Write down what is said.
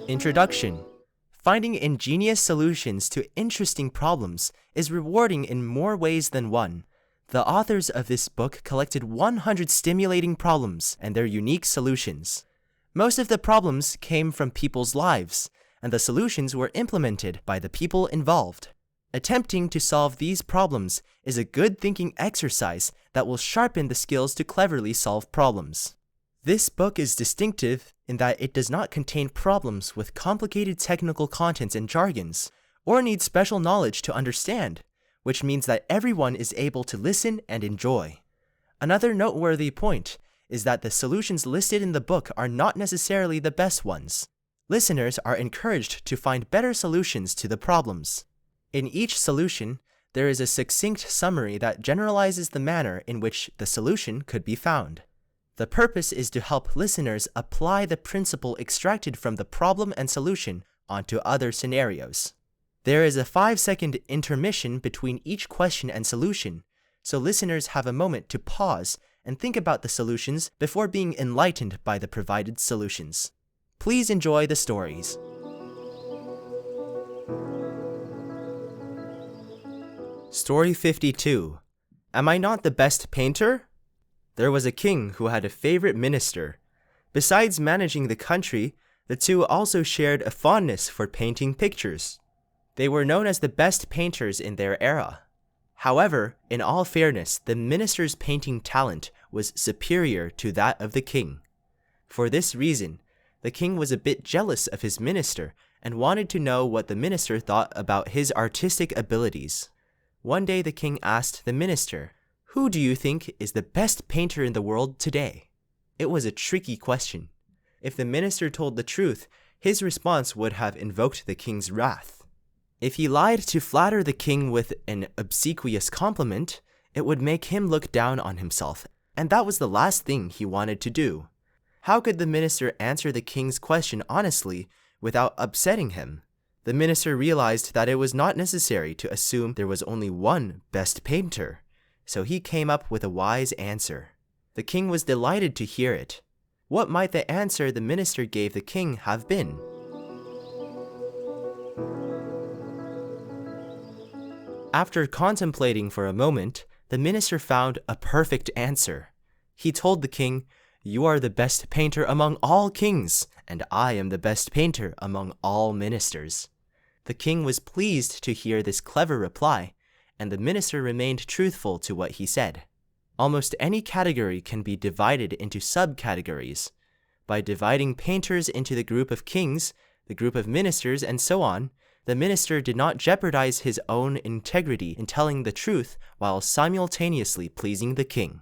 Introduction. Finding ingenious solutions to interesting problems is rewarding in more ways than one. The authors of this book collected 100 stimulating problems and their unique solutions. Most of the problems came from people's lives, and the solutions were implemented by the people involved. Attempting to solve these problems is a good thinking exercise that will sharpen the skills to cleverly solve problems. This book is distinctive in that it does not contain problems with complicated technical contents and jargons, or need special knowledge to understand, which means that everyone is able to listen and enjoy. Another noteworthy point is that the solutions listed in the book are not necessarily the best ones. Listeners are encouraged to find better solutions to the problems. In each solution, there is a succinct summary that generalizes the manner in which the solution could be found. The purpose is to help listeners apply the principle extracted from the problem and solution onto other scenarios. There is a 5-second intermission between each question and solution, so listeners have a moment to pause and think about the solutions before being enlightened by the provided solutions. Please enjoy the stories. Story 52. Am I not the best painter? There was a king who had a favorite minister. Besides managing the country, the two also shared a fondness for painting pictures. They were known as the best painters in their era. However, in all fairness, the minister's painting talent was superior to that of the king. For this reason, the king was a bit jealous of his minister and wanted to know what the minister thought about his artistic abilities. One day the king asked the minister, "Who do you think is the best painter in the world today?" It was a tricky question. If the minister told the truth, his response would have invoked the king's wrath. If he lied to flatter the king with an obsequious compliment, it would make him look down on himself, and that was the last thing he wanted to do. How could the minister answer the king's question honestly without upsetting him? The minister realized that it was not necessary to assume there was only one best painter, so he came up with a wise answer. The king was delighted to hear it. What might the answer the minister gave the king have been? After contemplating for a moment, the minister found a perfect answer. He told the king, "You are the best painter among all kings, and I am the best painter among all ministers." The king was pleased to hear this clever reply, and the minister remained truthful to what he said. Almost any category can be divided into subcategories. By dividing painters into the group of kings, the group of ministers, and so on, the minister did not jeopardize his own integrity in telling the truth while simultaneously pleasing the king.